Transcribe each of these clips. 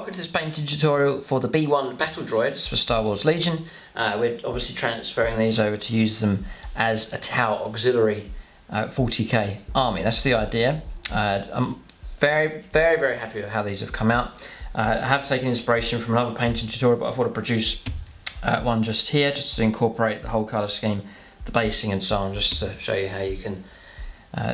welcome to this painting tutorial for the B1 Battle Droids for Star Wars Legion. We're obviously transferring these over to use them as a Tau auxiliary 40k army. That's the idea. I'm very happy with how these have come out. I have taken inspiration from another painting tutorial, but I thought I'd produce one just here, just to incorporate the whole colour scheme, the basing and so on, just to show you how you can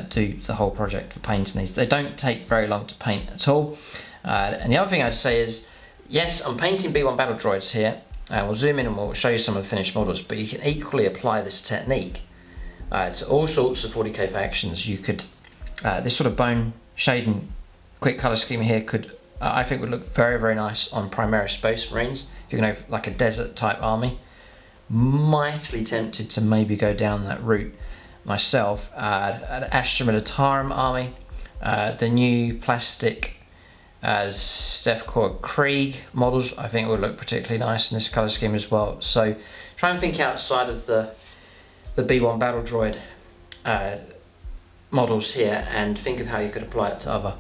do the whole project for painting these. They don't take very long to paint at all. And the other thing I'd say is, yes, I'm painting B1 Battle Droids here, and we'll zoom in and we'll show you some of the finished models, but you can equally apply this technique to all sorts of 40k factions. You could, this sort of bone shading quick colour scheme here could, I think would look very nice on Primaris Space Marines. If you're going to have like a desert type army, mightily tempted to maybe go down that route myself. An Astra Munitorum army, the new plastic Steph Core Krieg models I think would look particularly nice in this colour scheme as well. So try and think outside of the B1 Battle Droid models here and think of how you could apply it to other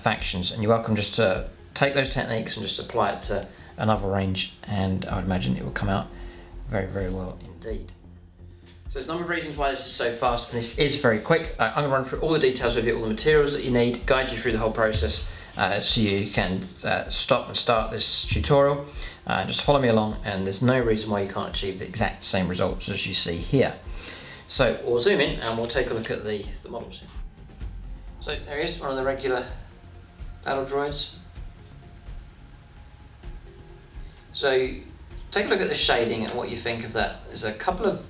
factions, and you're welcome just to take those techniques and just apply it to another range, and I would imagine it will come out very well indeed. So there's a number of reasons why this is so fast, and this is very quick. I'm going to run through all the details with you, all the materials that you need, guide you through the whole process so you can stop and start this tutorial. Just follow me along, and there's no reason why you can't achieve the exact same results as you see here. So we'll zoom in and we'll take a look at the models here. So there is one of the regular battle droids. So take a look at the shading and what you think of that. There's a couple of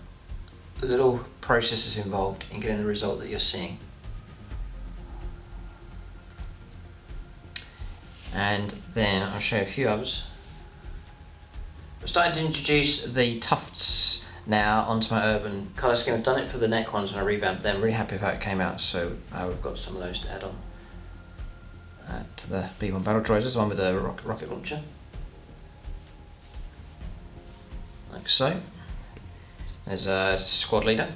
little processes involved in getting the result that you're seeing. And then I'll show you a few others. I'm starting to introduce the tufts now onto my urban colour scheme. I've done it for the neck ones and I revamped them. Really happy with how it came out, so we've got some of those to add on to the B1 Battle Droids. This is the one with the rocket launcher, like so. There's a squad leader,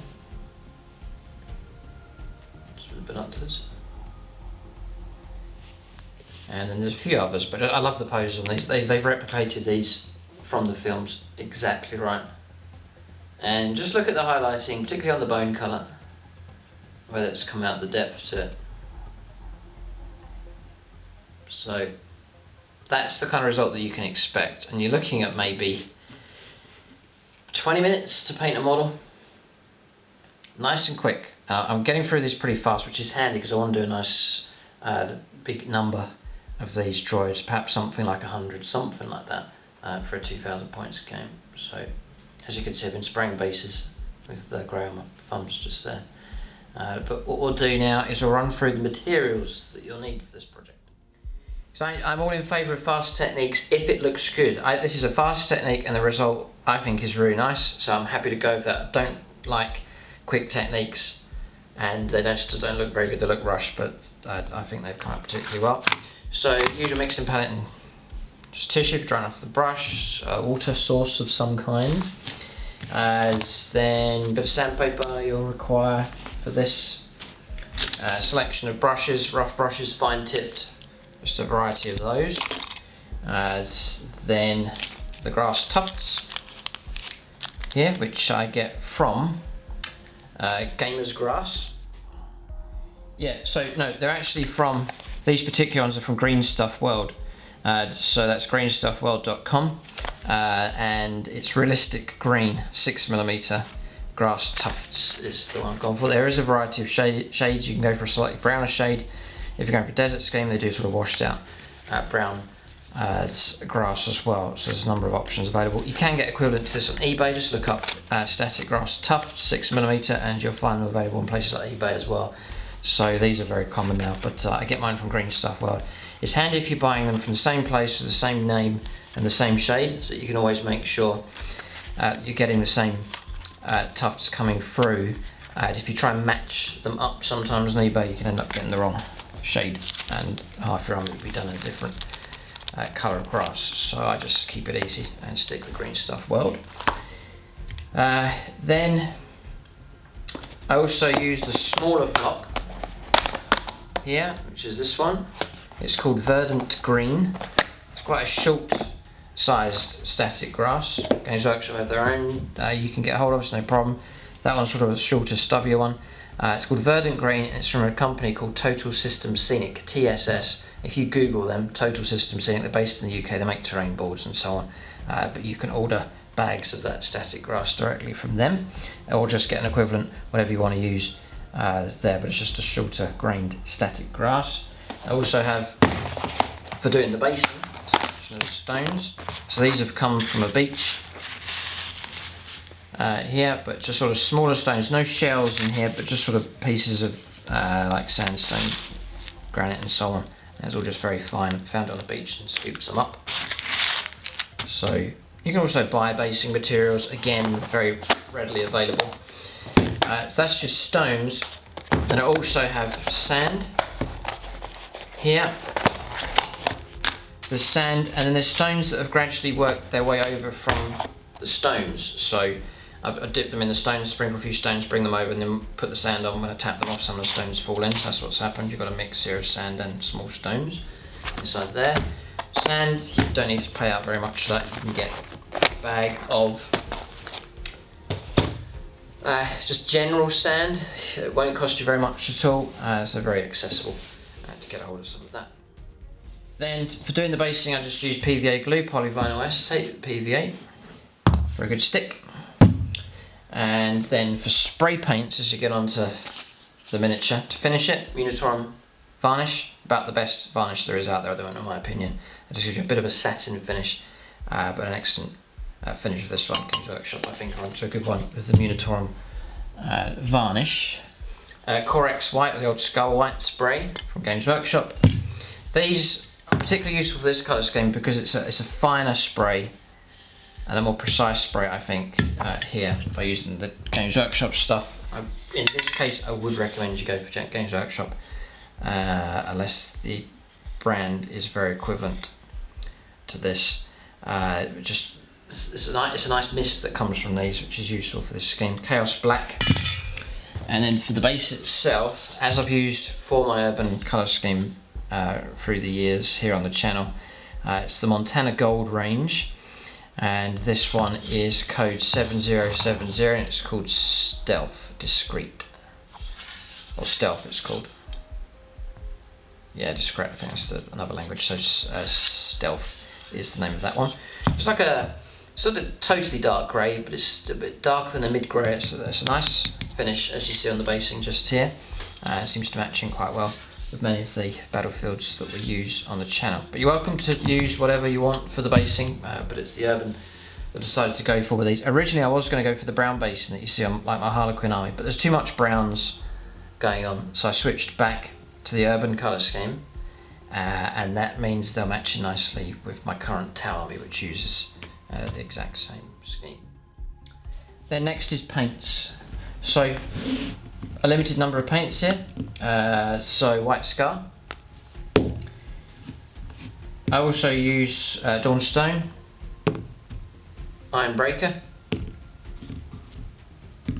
just with the binoculars. And then there's a few others, but I love the poses on these. They've replicated these from the films exactly right. And just look at the highlighting, particularly on the bone colour, where it's come out the depth to it. So that's the kind of result that you can expect. And you're looking at maybe 20 minutes to paint a model. Nice and quick. I'm getting through this pretty fast, which is handy because I want to do a nice big number of these droids, perhaps something like 100, something like that, for a 2,000 points game. So as you can see, I've been spraying bases with the grey on my thumbs just there. But what we'll do now is we'll run through the materials that you'll need for this project. So I'm all in favour of fast techniques if it looks good. This is a fast technique and the result I think is really nice, so I'm happy to go with that. I don't like quick techniques and they just don't look very good, they look rushed, but I think they've come out particularly well. So use your mixing palette and just tissue for drying off the brush, a water source of some kind. Then a bit of sandpaper you'll require for this. Selection of brushes, rough brushes, fine tipped, just a variety of those. Then the grass tufts here, which I get from Gamer's Grass. Yeah, so no, they're actually from, these particular ones are from Green Stuff World. So that's greenstuffworld.com, and it's realistic green 6mm grass tufts is the one I've gone for. There is a variety of shades. You can go for a slightly browner shade. If you're going for a desert scheme, they do sort of washed out brown grass as well. So there's a number of options available. You can get equivalent to this on eBay. Just look up static grass tuft 6mm and you'll find them available in places like eBay as well. So these are very common now, but I get mine from Green Stuff World. It's handy if you're buying them from the same place with the same name and the same shade, so you can always make sure you're getting the same tufts coming through. If you try and match them up sometimes on eBay, you can end up getting the wrong shade and half your army will be done in a different colour of grass. So I just keep it easy and stick with Green Stuff World. Then I also use the smaller flock here, which is this one. It's called Verdant Green. It's quite a short sized static grass. Games Workshop have their own you can get hold of, it's no problem. That one's sort of a shorter, stubbier one. It's called Verdant Green, and it's from a company called Total System Scenic, TSS. If you Google them, Total System Scenic, they're based in the UK, they make terrain boards and so on. But you can order bags of that static grass directly from them, or just get an equivalent, whatever you want to use there, but it's just a shorter grained static grass. I also have, for doing the basing, a selection of stones. So these have come from a beach here, but just sort of smaller stones, no shells in here, but just sort of pieces of like sandstone, granite and so on. And it's all just very fine. I found it on the beach and scooped some up. So you can also buy basing materials, again, very readily available. So that's just stones. And I also have sand here. There's sand, and then there's stones that have gradually worked their way over from the stones. So I dip them in the stones, sprinkle a few stones, bring them over, and then put the sand on. When I tap them off, some of the stones fall in. So that's what's happened. You've got a mix here of sand and small stones inside there. Sand, you don't need to pay out very much for that. You can get a bag of just general sand. It won't cost you very much at all, so very accessible to get a hold of some of that. Then for doing the basing, I just use PVA glue, polyvinyl acetate PVA for a good stick. And then for spray paints, as you get onto the miniature, to finish it, Munitorum Varnish, about the best varnish there is out there, in my opinion. It just gives you a bit of a satin finish, but an excellent finish of this one. Games Workshop, I think, are onto a good one with the Munitorum Varnish. Corax White, the old Skull White spray from Games Workshop. These are particularly useful for this colour scheme because it's a finer spray and a more precise spray, I think, here by using the Games Workshop stuff. In this case, I would recommend you go for Games Workshop unless the brand is very equivalent to this. It's a nice mist that comes from these, which is useful for this scheme. Chaos Black. And then for the base itself, as I've used for my urban colour scheme through the years here on the channel, it's the Montana Gold range. And this one is code 7070, and it's called Stealth Discreet. Or Stealth it's called. Yeah, Discreet, I think that's another language, so Stealth is the name of that one. It's like a sort of totally dark grey, but it's a bit darker than a mid-grey. It's a nice finish, as you see on the basing just here. It seems to match in quite well with many of the battlefields that we use on the channel. But you're welcome to use whatever you want for the basing, but it's the urban that I decided to go for with these. Originally I was going to go for the brown basing that you see on like my Harlequin army, but there's too much browns going on, so I switched back to the urban colour scheme, and that means they'll match nicely with my current Tau army, which uses the exact same scheme. Then next is paints. So a limited number of paints here. So White Scar. I also use Dawnstone, Iron Breaker,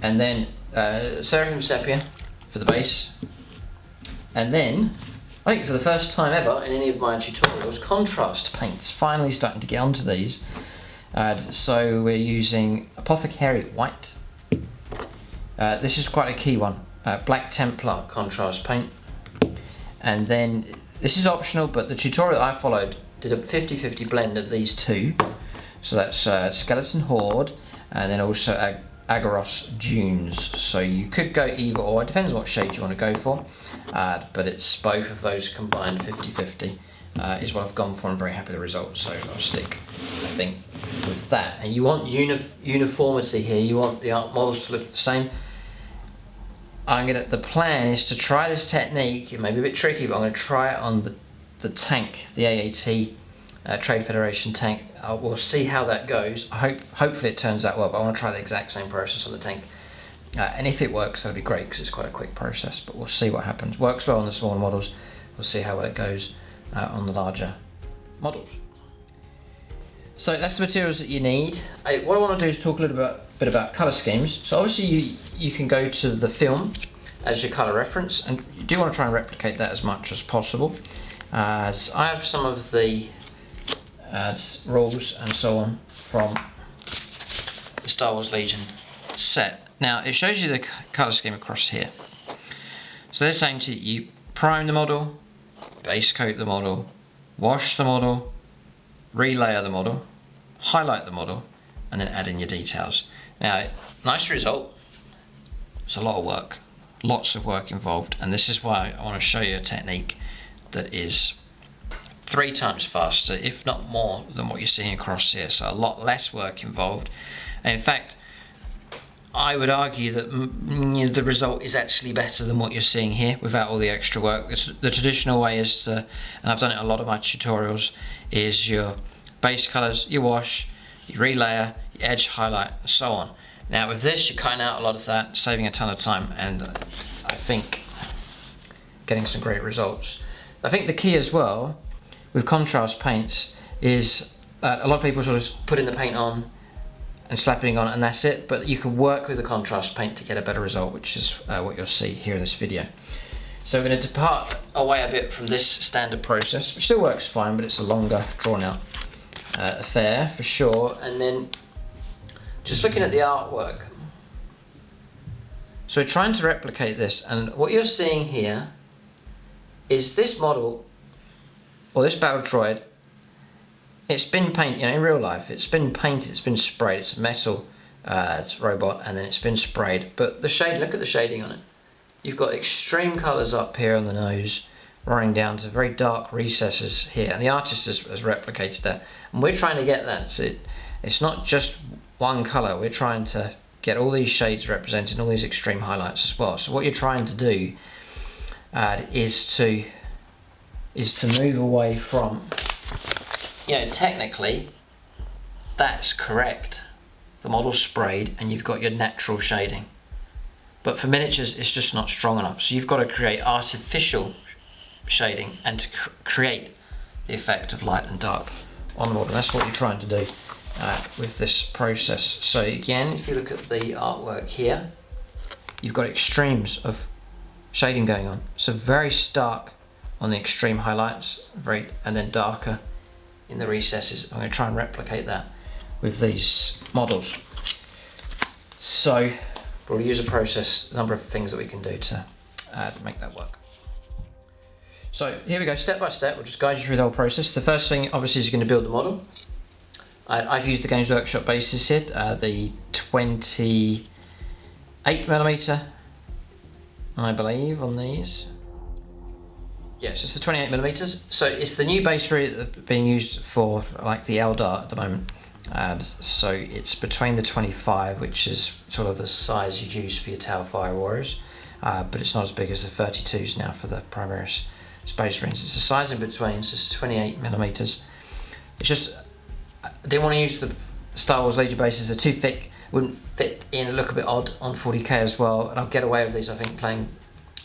and then Seraphim Sepia for the base. And then, I think for the first time ever in any of my tutorials, contrast paints. Finally starting to get onto these. So we're using Apothecary White. This is quite a key one. Black Templar contrast paint. And then, this is optional, but the tutorial I followed did a 50-50 blend of these two. So that's Skeleton Horde, and then also Aggaros Dunes. So you could go either or, it depends what shade you want to go for. But it's both of those combined 50-50 is what I've gone for. I'm very happy with the results, so I'll stick, I think, with that. And you want uniformity here, you want the art models to look the same. The plan is to try this technique. It may be a bit tricky, but I'm going to try it on the tank, the AAT Trade Federation tank. We'll see how that goes. Hopefully it turns out well, but I want to try the exact same process on the tank. And if it works, that'll be great because it's quite a quick process, but we'll see what happens. Works well on the smaller models. We'll see how well it goes on the larger models. So that's the materials that you need. What I want to do is talk a little bit about colour schemes. So obviously you can go to the film as your colour reference, and you do want to try and replicate that as much as possible. So I have some of the rules and so on from the Star Wars Legion set. Now it shows you the colour scheme across here. So they're saying to you, prime the model, base coat the model, wash the model, relayer the model, highlight the model, and then add in your details. Now, nice result. It's a lot of work, lots of work involved, and this is why I want to show you a technique that is 3 times faster, if not more, than what you're seeing across here. So a lot less work involved. And in fact, I would argue that the result is actually better than what you're seeing here without all the extra work. The traditional way is to, and I've done it in a lot of my tutorials, is your base colours, you wash, you relayer, you edge, highlight, and so on. Now with this, you're cutting out a lot of that, saving a ton of time, and I think getting some great results. I think the key as well with contrast paints is that a lot of people sort of putting the paint on and slapping on and that's it, but you can work with the contrast paint to get a better result, which is what you'll see here in this video. So we're going to depart away a bit from this standard process, which still works fine, but it's a longer, drawn out affair for sure. And then just looking at the artwork. So we're trying to replicate this, and what you're seeing here is this model, or this battle droid. It's been painted, in real life, it's been painted, it's been sprayed, it's a metal it's robot, and then it's been sprayed. But the shade, look at the shading on it. You've got extreme colours up here on the nose, running down to very dark recesses here, and the artist has replicated that. And we're trying to get that, so it's not just one colour, we're trying to get all these shades represented, all these extreme highlights as well. So what you're trying to do is to move away from, technically, that's correct. The model's sprayed and you've got your natural shading. But for miniatures, it's just not strong enough. So you've got to create artificial shading and to create the effect of light and dark on the model. That's what you're trying to do with this process. So again, if you look at the artwork here, you've got extremes of shading going on. So very stark on the extreme highlights, and then darker in the recesses. I'm going to try and replicate that with these models. So we'll use a number of things that we can do to make that work. So here we go, step by step. We'll just guide you through the whole process. The first thing obviously is you're going to build the model. I've used the Games Workshop bases here, the 28mm, I believe, on these. Yes, it's the 28mm. So it's the new base rate that's being used for like the Eldar at the moment. And so it's between the 25, which is sort of the size you'd use for your Tau Fire Warriors, but it's not as big as the 32s now for the Primaris Space Marines. It's a size in between, so it's 28mm. It's just, I didn't want to use the Star Wars Legion bases, they're too thick, wouldn't fit in, look a bit odd on 40k as well, and I'll get away with these, I think, playing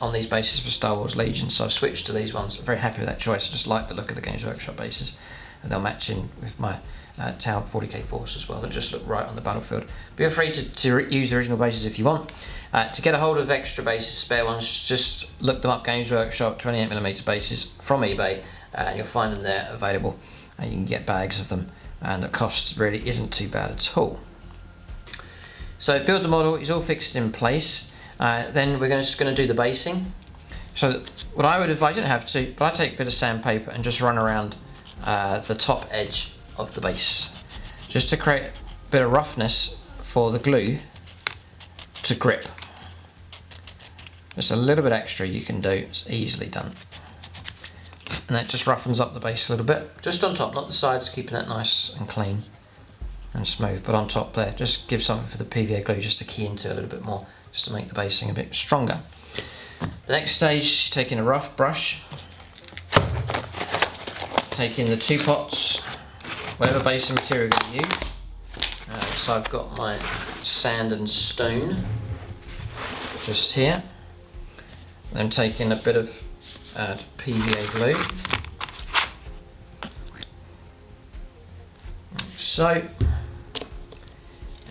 on these bases for Star Wars Legion, so I've switched to these ones. I'm very happy with that choice. I just like the look of the Games Workshop bases, and they'll match in with my Tau 40k force as well. They'll just look right on the battlefield. Feel free to use the original bases if you want. To get a hold of extra bases, spare ones, just look them up, Games Workshop 28mm bases from eBay, and you'll find them there available. You can get bags of them, and the cost really isn't too bad at all. So build the model, it's all fixed in place. Then we're just going to do the basing. So what I would advise, you don't have to, but I take a bit of sandpaper and just run around the top edge of the base, just to create a bit of roughness for the glue to grip. Just a little bit extra you can do, it's easily done. And that just roughens up the base a little bit, just on top, not the sides, keeping that nice and clean and smooth, but on top there, just give something for the PVA glue just to key into a little bit more, just to make the basing a bit stronger. The next stage, taking a rough brush, taking the 2 pots, whatever basing material you use. So I've got my sand and stone just here. Then taking a bit of PVA glue. Like so.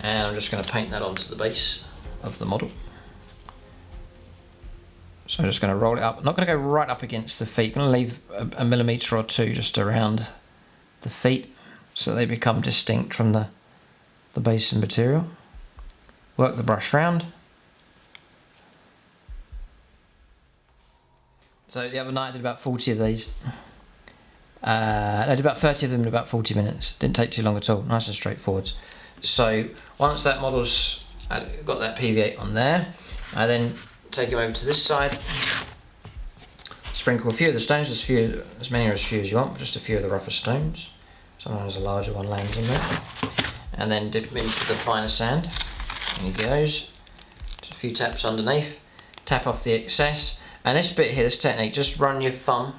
And I'm just going to paint that onto the base of the model. So I'm just going to roll it up. I'm not going to go right up against the feet. I'm going to leave a millimetre or two just around the feet. so they become distinct from the base and material. Work the brush round. So the other night I did about 40 of these. I did about 30 of them in about 40 minutes. Didn't take too long at all, nice and straightforward. So once that model's got that PV8 on there, I then take him over to this side, sprinkle a few of the stones, as many or as few as you want, just a few of the rougher stones. Sometimes a larger one lands in there. And then dip him into the finer sand. And he goes. Just a few taps underneath. Tap off the excess. And this bit here, this technique, just run your thumb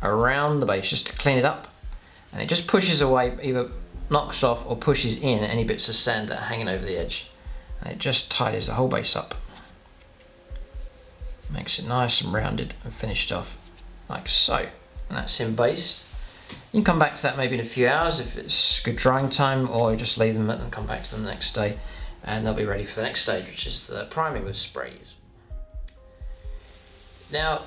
around the base just to clean it up. And it just pushes away, either knocks off or pushes in any bits of sand that are hanging over the edge. And it just tidies the whole base up. Makes it nice and rounded and finished off like so. And that's him based. You can come back to that maybe in a few hours if it's good drying time, or just leave them and come back to them the next day and they'll be ready for the next stage, which is the priming with sprays. Now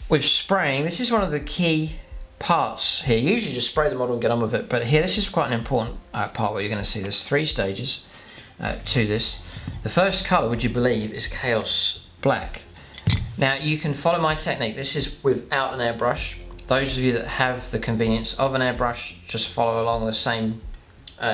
with spraying, this is one of the key parts here. You usually just spray the model and get on with it, but here this is quite an important part where you're going to see there's 3 stages to this. The first colour, would you believe, is Chaos Black. Now you can follow my technique. This is without an airbrush. Those of you that have the convenience of an airbrush, just follow along the same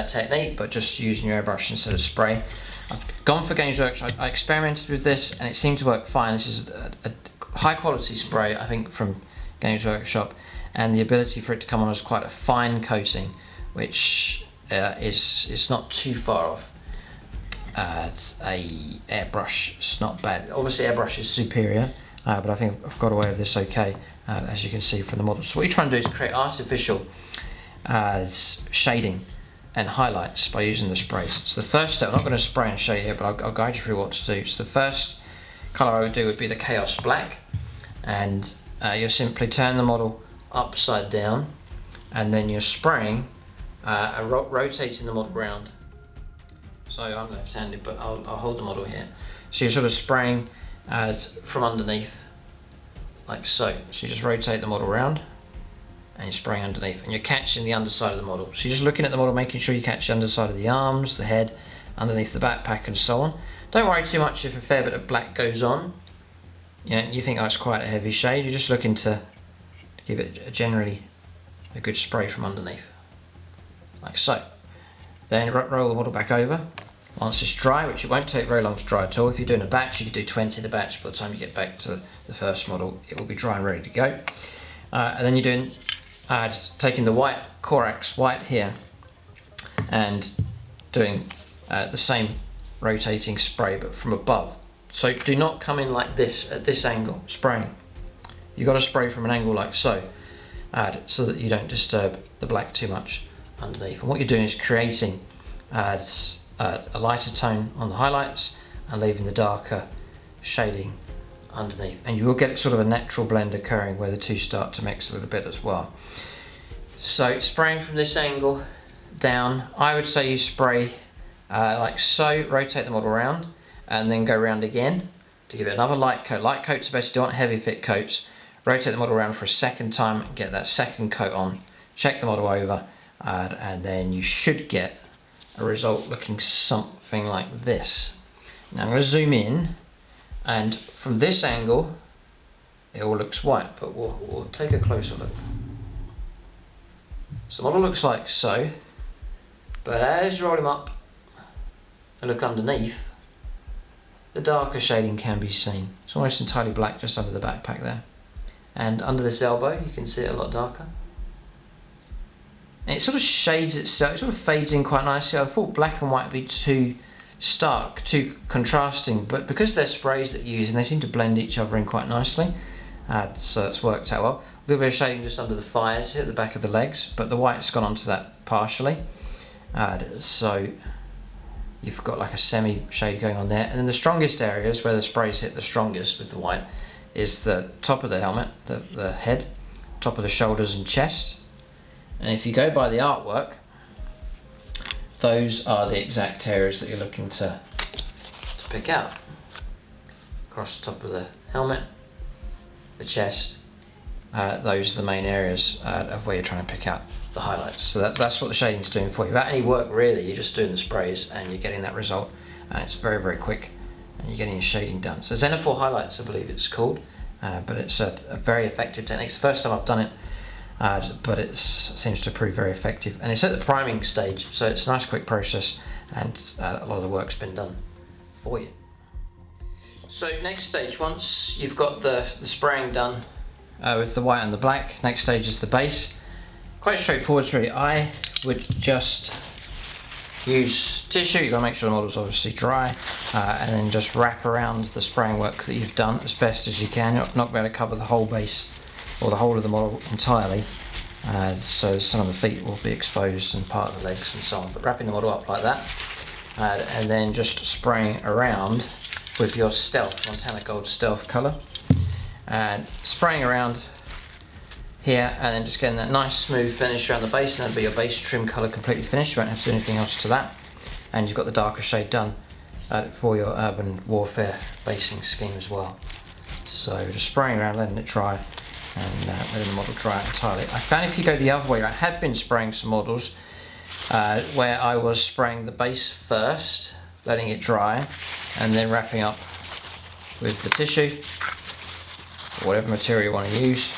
technique, but just using your airbrush instead of spray. I've gone for Games Workshop. I experimented with this and it seemed to work fine. This is a high quality spray, I think, from Games Workshop, and the ability for it to come on as quite a fine coating, which is not too far off a airbrush. It's not bad. Obviously airbrush is superior, but I think I've got away with this okay, as you can see from the model. So what you're trying to do is create artificial shading and highlights by using the sprays. So the first step, I'm not going to spray and show you here, but I'll guide you through what to do. So the first colour I would do would be the Chaos Black, and you'll simply turn the model upside down, and then you're spraying and rotating the model round. So I'm left-handed, but I'll hold the model here. So you're sort of spraying from underneath, like so. So you just rotate the model round, and you're spraying underneath, and you're catching the underside of the model. So you're just looking at the model, making sure you catch the underside of the arms, the head, underneath the backpack, and so on. Don't worry too much if a fair bit of black goes on. You think, oh, it's quite a heavy shade. You're just looking to give it generally a good spray from underneath, like so. Then roll the model back over. Once it's dry, which it won't take very long to dry at all. If you're doing a batch, you could do 20 in a batch. By the time you get back to the first model, it will be dry and ready to go. And then you're doing, just taking the white, Corax White here, and doing the same rotating spray, but from above. So do not come in like this, at this angle, spraying. You've got to spray from an angle like so, so that you don't disturb the black too much underneath. And what you're doing is creating a lighter tone on the highlights and leaving the darker shading underneath. And you will get sort of a natural blend occurring where the two start to mix a little bit as well. So spraying from this angle down, I would say you spray like so, rotate the model around, and then go around again to give it another light coat. Light coats are best, you don't want heavy thick coats. Rotate the model around for a second time, get that second coat on, check the model over, and then you should get a result looking something like this. Now I'm going to zoom in, and from this angle it all looks white, but we'll take a closer look. So the model looks like so, but as you roll him up and look underneath, the darker shading can be seen. It's almost entirely black just under the backpack there. And under this elbow you can see it a lot darker. And it sort of shades itself, it sort of fades in quite nicely. I thought black and white would be too stark, too contrasting, but because they're sprays that you use, and they seem to blend each other in quite nicely, so it's worked out well. A little bit of shading just under the thighs here at the back of the legs, but the white's gone onto that partially. So you've got like a semi shade going on there. And then the strongest areas where the sprays hit the strongest with the white is the top of the helmet, the head, top of the shoulders and chest. And if you go by the artwork, those are the exact areas that you're looking to pick out. Across the top of the helmet, the chest, those are the main areas of where you're trying to pick out the highlights. So that's what the shading's doing for you. Without any work really, you're just doing the sprays and you're getting that result, and it's very, very quick, and you're getting your shading done. So Xenophore Highlights, I believe it's called, but it's a very effective technique. It's the first time I've done it, but it seems to prove very effective, and it's at the priming stage, so it's a nice quick process, and a lot of the work's been done for you. So next stage, once you've got the spraying done with the white and the black, next stage is the base. Quite straightforward really. I would just use tissue. You've got to make sure the model's obviously dry, and then just wrap around the spraying work that you've done as best as you can. You're not going to be able to cover the whole base or the whole of the model entirely, so some of the feet will be exposed and part of the legs and so on, but wrapping the model up like that, and then just spraying around with your Stealth, Montana Gold Stealth colour, and spraying around here, and then just getting that nice smooth finish around the base, and that'll be your base trim colour completely finished. You won't have to do anything else to that, and you've got the darker shade done for your urban warfare basing scheme as well. So just spraying around, letting it dry, and letting the model dry out entirely. I found if you go the other way, I had been spraying some models where I was spraying the base first, letting it dry, and then wrapping up with the tissue, or whatever material you want to use,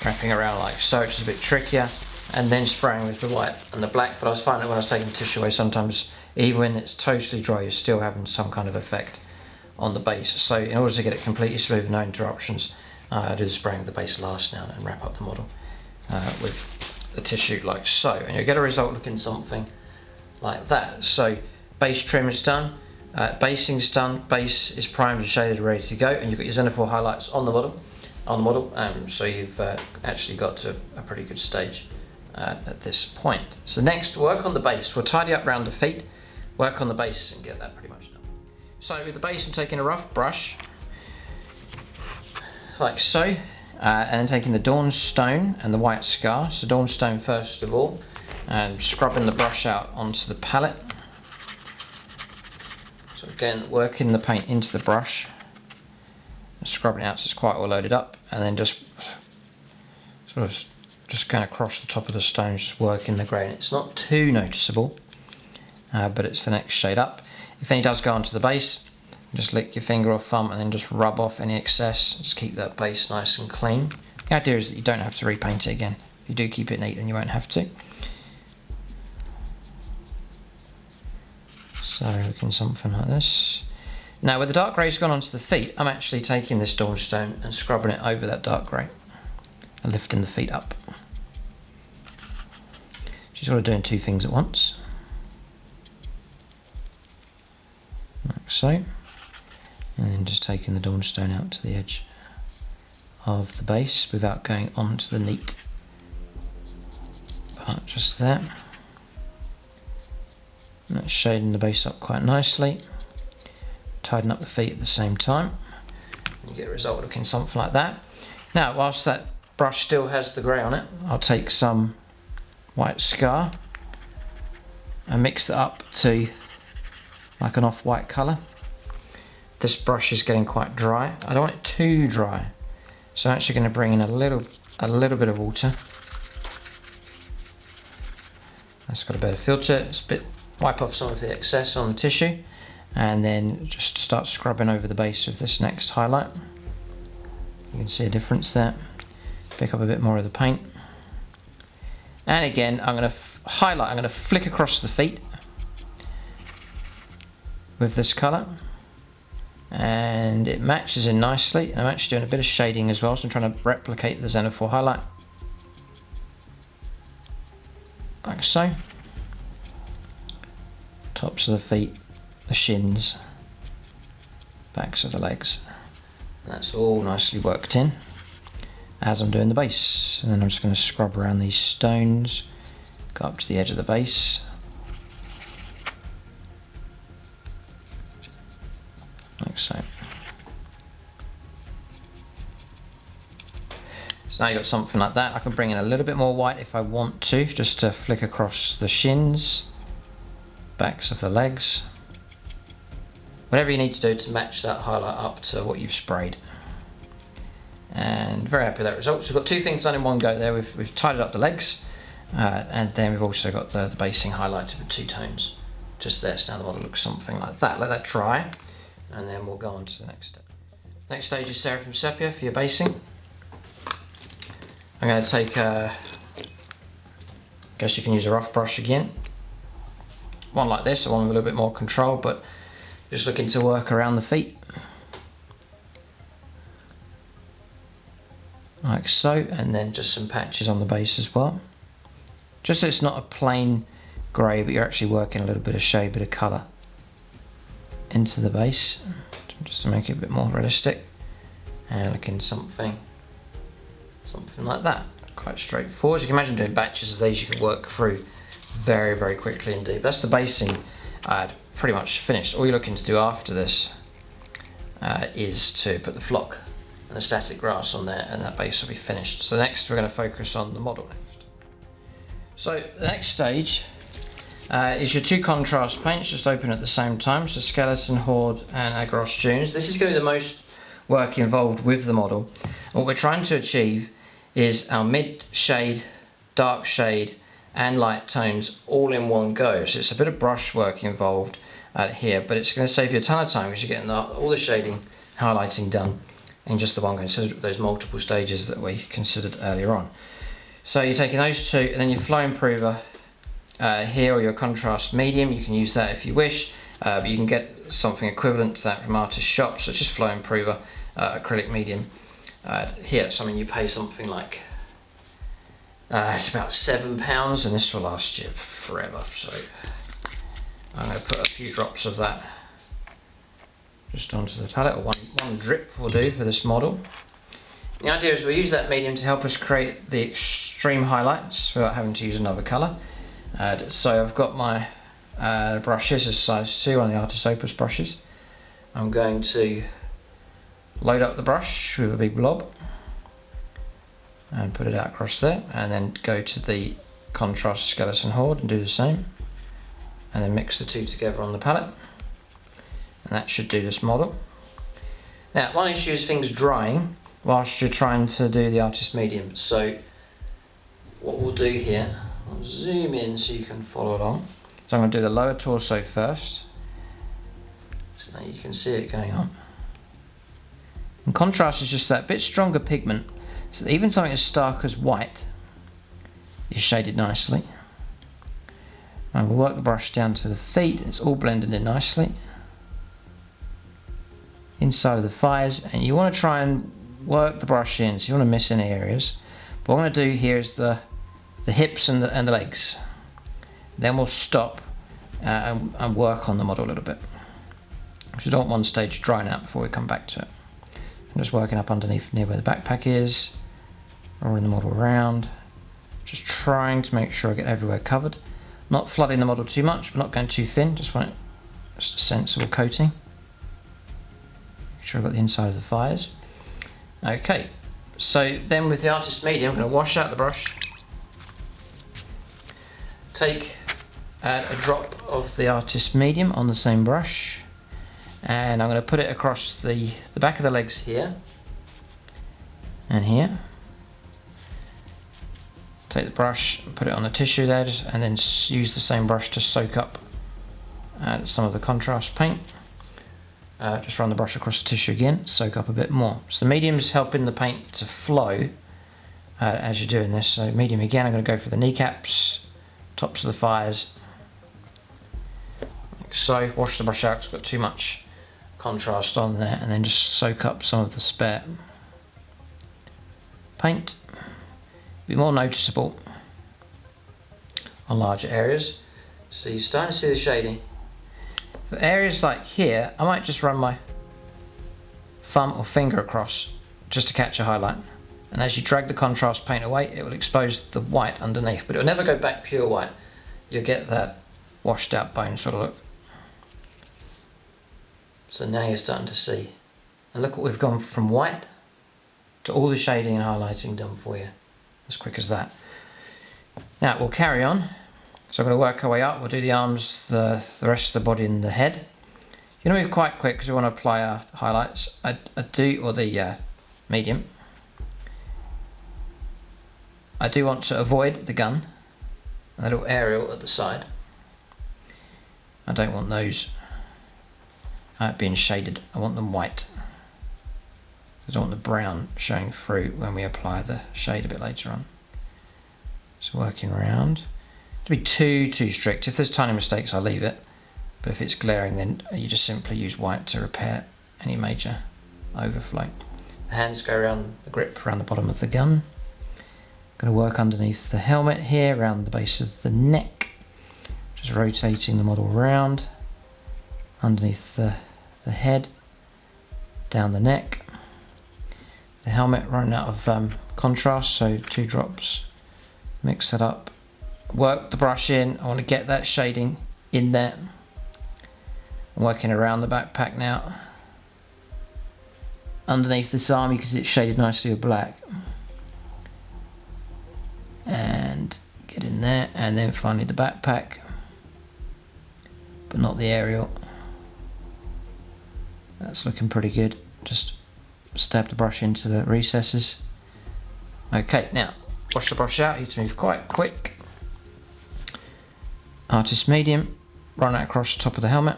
wrapping around like so, which is a bit trickier, and then spraying with the white and the black. But I was finding when I was taking the tissue away, sometimes even when it's totally dry, you're still having some kind of effect on the base. So in order to get it completely smooth, no interruptions, I do the spraying of the base last now and wrap up the model with the tissue like so, and you'll get a result looking something like that. So base trim is done, basing's done, base is primed and shaded, ready to go, and you've got your Xenophore Highlights on the model. So you've actually got to a pretty good stage at this point. So next, work on the base. We'll tidy up around the feet, work on the base, and get that pretty much done. So with the base, I'm taking a rough brush, like so, and then taking the Dawnstone and the white scar. So Dawnstone first of all, and scrubbing the brush out onto the palette. So again, working the paint into the brush, scrubbing it out so it's quite all loaded up, and then just sort of just going across the top of the stones, just working the grain. It's not too noticeable, but it's the next shade up. If any does go onto the base, just lick your finger or thumb and then just rub off any excess. Just keep that base nice and clean. The idea is that you don't have to repaint it again. If you do keep it neat, then you won't have to. So looking something like this. Now where the dark grey's gone onto the feet, I'm actually taking this Dawnstone and scrubbing it over that dark grey and lifting the feet up. She's sort of doing two things at once. Like so. And then just taking the Dawnstone out to the edge of the base without going onto the neat part just there. And that's shading the base up quite nicely. Tidying up the feet at the same time. You get a result looking something like that. Now, whilst that brush still has the grey on it, I'll take some white scar and mix it up to like an off-white colour. This brush is getting quite dry. I don't want it too dry, so I'm actually going to bring in a little bit of water. That's got a better feel to it. Wipe off some of the excess on the tissue, and then just start scrubbing over the base of this next highlight. You can see a difference there. Pick up a bit more of the paint, and again I'm going to highlight. I'm going to flick across the feet with this colour, and it matches in nicely. And I'm actually doing a bit of shading as well, so I'm trying to replicate the Xenophore highlight, like so. Tops of the feet, the shins, backs of the legs. That's all nicely worked in as I'm doing the base. And then I'm just going to scrub around these stones, go up to the edge of the base, like so. So now you've got something like that. I can bring in a little bit more white if I want to, just to flick across the shins, backs of the legs, whatever you need to do to match that highlight up to what you've sprayed. and very happy with that result. So we've got two things done in one go there. We've tidied up the legs, and then we've also got the basing highlighted with two tones just there. So now the model looks something like that. Let that dry, and then we'll go on to the next step. Next stage is Seraphim Sepia for your basing. I'm going to take I guess you can use a rough brush again. One like this, one with a little bit more control, but just looking to work around the feet. Like so, and then just some patches on the base as well. Just so it's not a plain grey, but you're actually working a little bit of shade, bit of colour into the base, just to make it a bit more realistic. And looking something like that. Quite straightforward. As you can imagine, doing batches of these you can work through very, very quickly indeed. That's the basing pretty much finished. All you're looking to do after this is to put the flock and the static grass on there, and that base will be finished. So next we're going to focus on the model next. So the next stage is your two contrast paints just open at the same time. So Skeleton, Horde and Aggaros Dunes. This is going to be the most work involved with the model. And what we're trying to achieve is our mid shade, dark shade and light tones all in one go. So it's a bit of brush work involved here, but it's going to save you a ton of time because you're getting all the shading, highlighting done in just the one go instead of those multiple stages that we considered earlier on. So you're taking those two, and then your flow improver here, or your contrast medium. You can use that if you wish, but you can get something equivalent to that from artist shops. So it's just flow improver, acrylic medium. Here, something you pay something like it's about £7, and this will last you forever. So I'm going to put a few drops of that just onto the palette, or one drip will do for this model. The idea is we'll use that medium to help us create the extreme highlights without having to use another colour. So I've got my brushes as size 2 on the Artist Opus brushes. I'm going to load up the brush with a big blob and put it out across there, and then go to the contrast Skeleton Horde and do the same, and then mix the two together on the palette, and that should do this model. Now, one issue is things drying whilst you're trying to do the artist medium. So what we'll do here, I'll zoom in so you can follow along. So I'm going to do the lower torso first, so now you can see it going on. And contrast is just that bit stronger pigment, so that even something as stark as white is shaded nicely. And we'll work the brush down to the feet. It's all blended in nicely. Inside of the thighs, and you want to try and work the brush in, so you want to miss any areas. But what I'm going to do here is the hips and the legs. Then we'll stop and work on the model a little bit, because we don't want one stage drying out before we come back to it. I'm just working up underneath near where the backpack is, rolling the model around, just trying to make sure I get everywhere covered. Not flooding the model too much, but not going too thin, just want it just a sensible coating. Make sure I've got the inside of the thighs. Okay, so then with the artist medium, I'm going to wash out the brush, take a drop of the artist medium on the same brush, and I'm going to put it across the back of the legs here and here. Take the brush, put it on the tissue there, and then use the same brush to soak up some of the contrast paint. Just run the brush across the tissue again, soak up a bit more. So the medium's helping the paint to flow as you're doing this. So medium again, I'm going to go for the kneecaps, tops of the thighs, like so. Wash the brush out, it's got too much contrast on there, and then just soak up some of the spare paint. Be more noticeable on larger areas. So you're starting to see the shading. For areas like here, I might just run my thumb or finger across just to catch a highlight. And as you drag the contrast paint away, it will expose the white underneath, but it will never go back pure white. You'll get that washed out bone sort of look. So now you're starting to see. And look what we've gone from white to all the shading and highlighting done for you. As quick as that. Now we'll carry on. So I'm going to work our way up. We'll do the arms, the rest of the body and the head. You're going to move quite quick because we want to apply our highlights. Or the medium. I do want to avoid the gun, and the little aerial at the side. I don't want those being shaded, I want them white. I don't want the brown showing through when we apply the shade a bit later on. So working around. To be too strict. If there's tiny mistakes, I'll leave it. But if it's glaring, then you just simply use white to repair any major overflow. The hands go around the grip, around the bottom of the gun. Going to work underneath the helmet here, around the base of the neck. Just rotating the model around. Underneath the head, down the neck. The helmet running out of contrast, so 2 drops. Mix that up. Work the brush in. I want to get that shading in there. I'm working around the backpack now. Underneath this arm, you can see it's shaded nicely with black. And get in there, and then finally the backpack, but not the aerial. That's looking pretty good. Just stab the brush into the recesses. Okay, now wash the brush out. You need to move quite quick. Artist Medium, run that across the top of the helmet,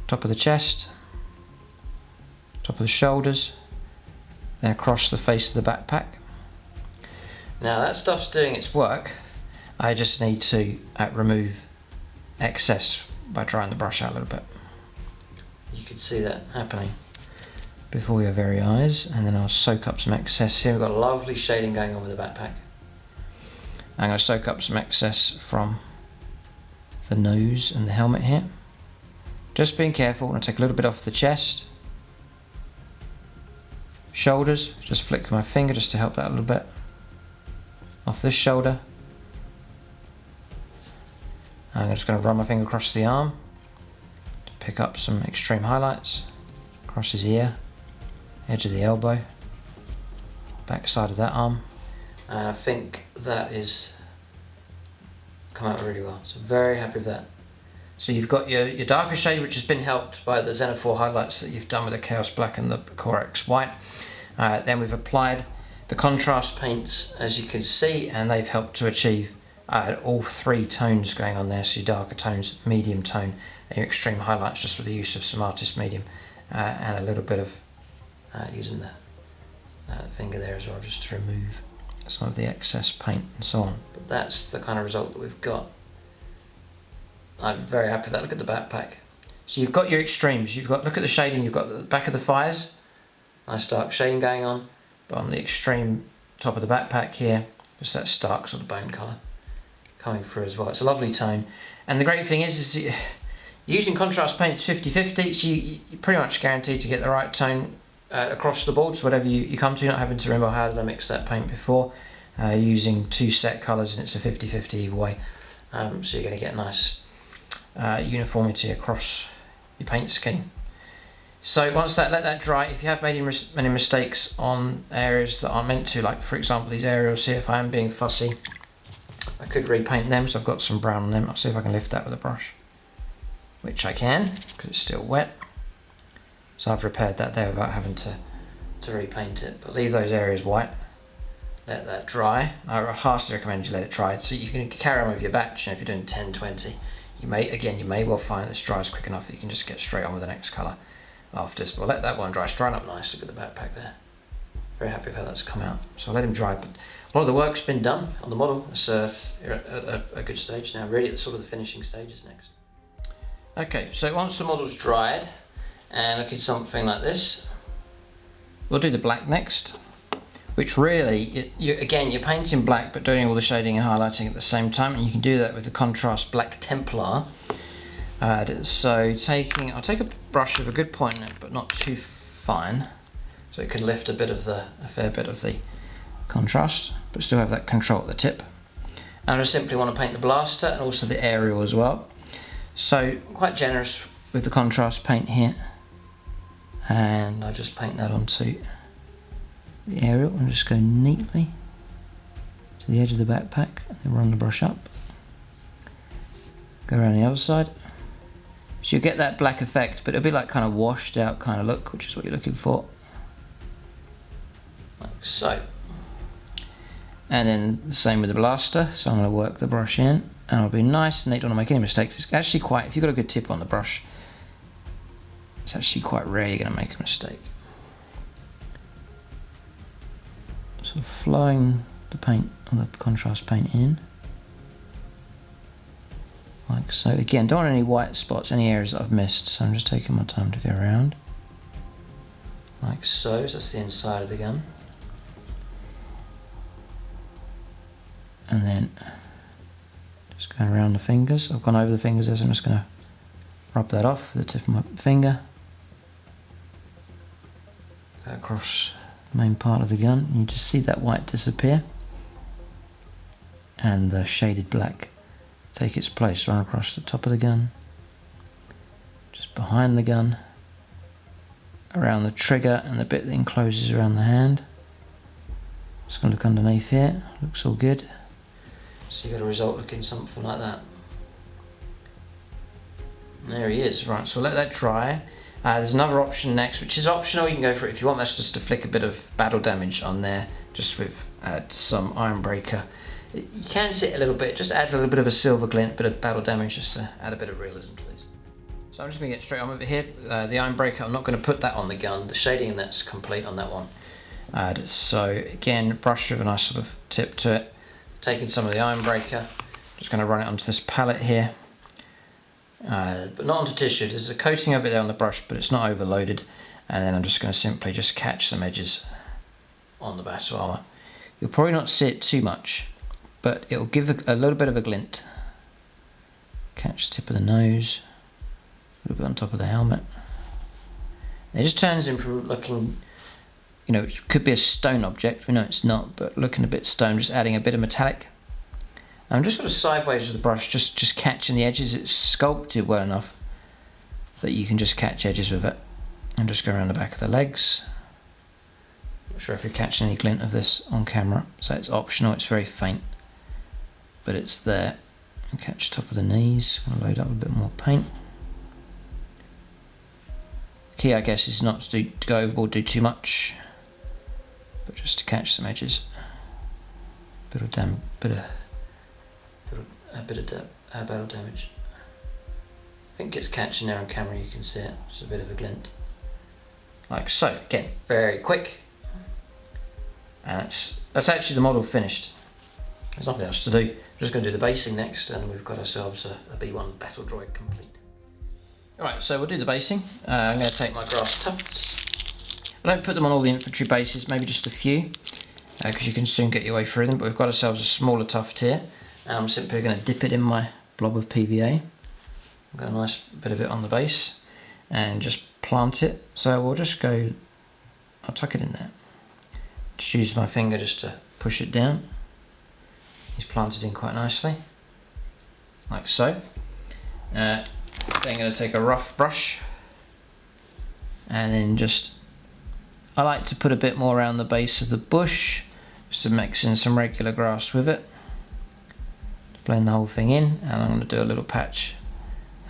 top of the chest, top of the shoulders, then across the face of the backpack. Now that stuff's doing its work. I just need to remove excess by drying the brush out a little bit. You can see that happening before your very eyes, and then I'll soak up some excess here. We've got a lovely shading going on with the backpack. I'm going to soak up some excess from the nose and the helmet here. Just being careful. I'm going to take a little bit off the chest. Shoulders, just flick with my finger just to help that a little bit. Off this shoulder. I'm just going to run my finger across the arm to pick up some extreme highlights. Across his ear, edge of the elbow, back side of that arm. And I think that is come out really well. So very happy with that. So you've got your darker shade, which has been helped by the Xenophore highlights that you've done with the Chaos Black and the Corax White. Then we've applied the contrast paints, as you can see, and they've helped to achieve all 3 tones going on there. So your darker tones, medium tone, and your extreme highlights, just with the use of some Artist Medium and a little bit of using the finger there as well, just to remove some of the excess paint and so on. But that's the kind of result that we've got. I'm very happy with that. Look at the backpack. So you've got your extremes. You've got, look at the shading. You've got the back of the fires, nice dark shading going on. But on the extreme top of the backpack here, just that stark sort of bone colour coming through as well. It's a lovely tone. And the great thing is using contrast paint, it's 50-50, so you're pretty much guaranteed to get the right tone across the board. So whatever you come to, you're not having to remember how did I mix that paint before. Using 2 set colours, and it's a 50-50 either way. So you're going to get nice uniformity across your paint scheme. So once let that dry. If you have made any mistakes on areas that aren't meant to, like for example these aerials here, if I am being fussy, I could repaint them. So I've got some brown on them. I'll see if I can lift that with a brush, which I can because it's still wet. So I've repaired that there without having to repaint it. But leave those areas white. Let that dry. I heartily recommend you let it dry, so you can carry on with your batch. And if you're doing 10, 20, you may well find this dries quick enough that you can just get straight on with the next colour after this. But let that one dry. It's drying up nice. Look at the backpack there. Very happy with how that's come out. So I'll let him dry. But a lot of the work's been done on the model. It's you're at a good stage now. Really, at sort of the finishing stages next. Okay, so once the model's dried, and look at something like this, we'll do the black next. Which really, again, you're painting black but doing all the shading and highlighting at the same time, and you can do that with the contrast black Templar. So I'll take a brush with a good point in it, but not too fine, so it can lift a fair bit of the contrast, but still have that control at the tip. And I just simply want to paint the blaster and also the aerial as well. So quite generous with the contrast paint here, and I just paint that onto the aerial and just go neatly to the edge of the backpack, and then run the brush up, go around the other side. So you get that black effect, but it'll be like kind of washed out kind of look, which is what you're looking for, like so. And then the same with the blaster, so I'm going to work the brush in, and I'll be nice and neat, don't want to make any mistakes. It's actually quite, if you've got a good tip on the brush, it's actually quite rare you're going to make a mistake. Sort of flowing the paint, or the contrast paint in, like so. Again, don't want any white spots, any areas that I've missed, so I'm just taking my time to go around, like so. So that's the inside of the gun. And then just going around the fingers. I've gone over the fingers there, so I'm just going to rub that off with the tip of my finger. Go across the main part of the gun. You just see that white disappear. And the shaded black take its place, run across the top of the gun. Just behind the gun. Around the trigger and the bit that encloses around the hand. Just going to look underneath here. Looks all good. So you get a result looking something like that. And there he is. Right, so we'll let that dry. There's another option next, which is optional. You can go for it if you want. That's just to flick a bit of battle damage on there, just with some Ironbreaker. You can sit a little bit, just adds a little bit of a silver glint, bit of battle damage, just to add a bit of realism to these. So I'm just going to get straight on with it here. The Ironbreaker, I'm not going to put that on the gun. The shading that's complete on that one. So again, brush with a nice sort of tip to it. Taking some of the Ironbreaker, just going to run it onto this palette here, but not onto tissue. There's a coating of it there on the brush, but it's not overloaded. And then I'm just going to simply just catch some edges on the battle armor. You'll probably not see it too much, but it will give a little bit of a glint. Catch the tip of the nose, a little bit on top of the helmet. It just turns in from looking, you know, it could be a stone object, we know it's not, but looking a bit stone, just adding a bit of metallic. I'm just sort of sideways with the brush, just catching the edges. It's sculpted well enough that you can just catch edges with it. And just go around the back of the legs. Not sure if you're catching any glint of this on camera, so it's optional, it's very faint, but it's there. And catch the top of the knees. I'll load up a bit more paint. The key, I guess, is not to go overboard, do too much, but just to catch some edges. Bit of battle damage. I think it's catching there on camera, you can see it. Just a bit of a glint. Like so. Again, very quick. And that's actually the model finished. There's nothing else to do. We're just going to do the basing next, and we've got ourselves a B1 battle droid complete. Alright, so we'll do the basing. I'm going to take my grass tufts. I don't put them on all the infantry bases, maybe just a few, because you can soon get your way through them, but we've got ourselves a smaller tuft here, and I'm simply going to dip it in my blob of PVA. I've got a nice bit of it on the base, and just plant it. So we'll just go, I'll tuck it in there. Just use my finger just to push it down. He's planted in quite nicely, like so. Then I'm going to take a rough brush, and then just, I like to put a bit more around the base of the bush, just to mix in some regular grass with it. Blend the whole thing in, and I'm going to do a little patch.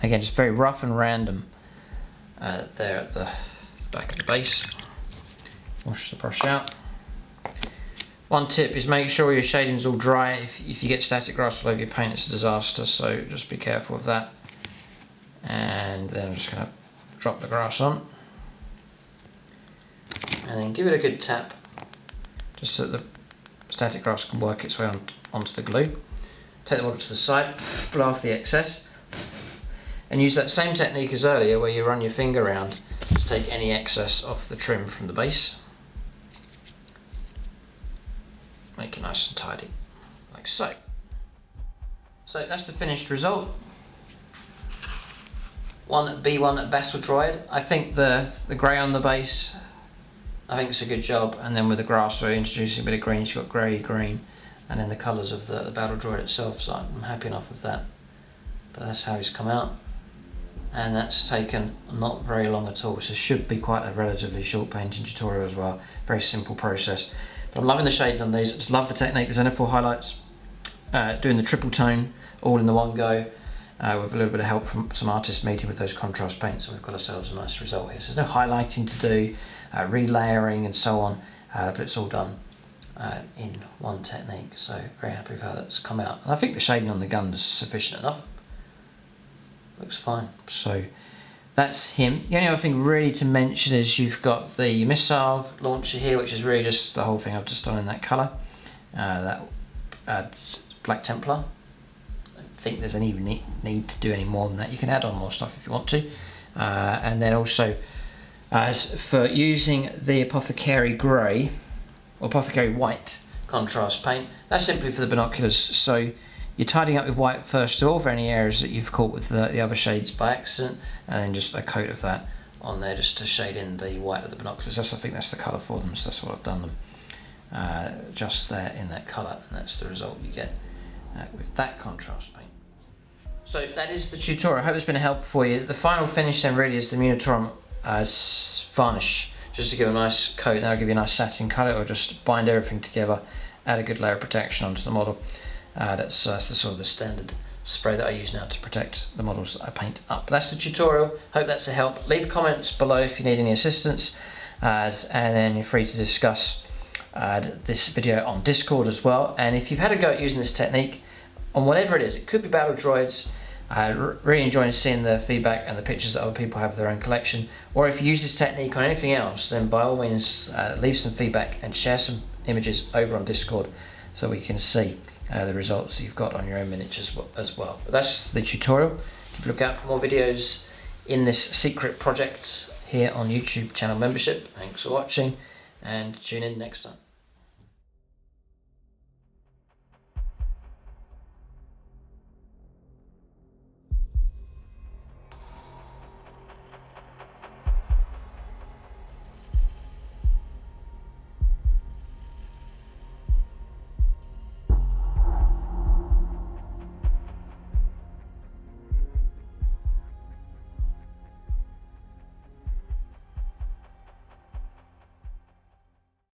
Again, just very rough and random there at the back of the base. Wash the brush out. One tip is make sure your shading's all dry. If you get static grass all over your paint, it's a disaster, so just be careful of that. And then I'm just going to drop the grass on. And then give it a good tap, just so that the static grass can work its way onto the glue. Take the model to the side, blow off the excess, and use that same technique as earlier where you run your finger around to take any excess off the trim from the base. Make it nice and tidy, like so. So that's the finished result. One B1 Battle Droid. I think the grey on the base, I think it's a good job, and then with the grass we're introducing a bit of green, you've got grey, green, and then the colours of the Battle Droid itself, so I'm happy enough with that. But that's how he's come out, and that's taken not very long at all, so it should be quite a relatively short painting tutorial as well. Very simple process. But I'm loving the shading on these, I just love the technique. There's NF4 highlights, doing the triple tone all in the one go, with a little bit of help from some Artists Medium with those contrast paints, and we've got ourselves a nice result here. So there's no highlighting to do, relayering and so on, but it's all done in one technique. So very happy with how that's come out. And I think the shading on the gun is sufficient enough. Looks fine. So that's him. The only other thing really to mention is you've got the missile launcher here, which is really just the whole thing I've just done in that colour. That adds Black Templar. I don't think there's any need to do any more than that. You can add on more stuff if you want to. And then also, as for using the Apothecary Grey, or Apothecary White contrast paint, that's simply for the binoculars. So you're tidying up with white first of all for any areas that you've caught with the other shades by accident, and then just a coat of that on there just to shade in the white of the binoculars. I think that's the colour for them, so that's what I've done them. Just there in that colour, and that's the result you get with that contrast paint. So that is the tutorial. I hope it's been a help for you. The final finish then really is the Munitorum Varnish, just to give a nice coat. That'll give you a nice satin colour, or just bind everything together, add a good layer of protection onto the model. That's the sort of the standard spray that I use now to protect the models that I paint up. That's the tutorial. Hope that's a help. Leave comments below if you need any assistance, and then you're free to discuss this video on Discord as well. And if you've had a go at using this technique on whatever it is, it could be battle droids. Really enjoying seeing the feedback and the pictures that other people have of their own collection. Or if you use this technique on anything else, then by all means leave some feedback and share some images over on Discord so we can see the results you've got on your own miniatures as well. But that's the tutorial. Keep a look out for more videos in this secret project here on YouTube channel membership. Thanks for watching, and tune in next time.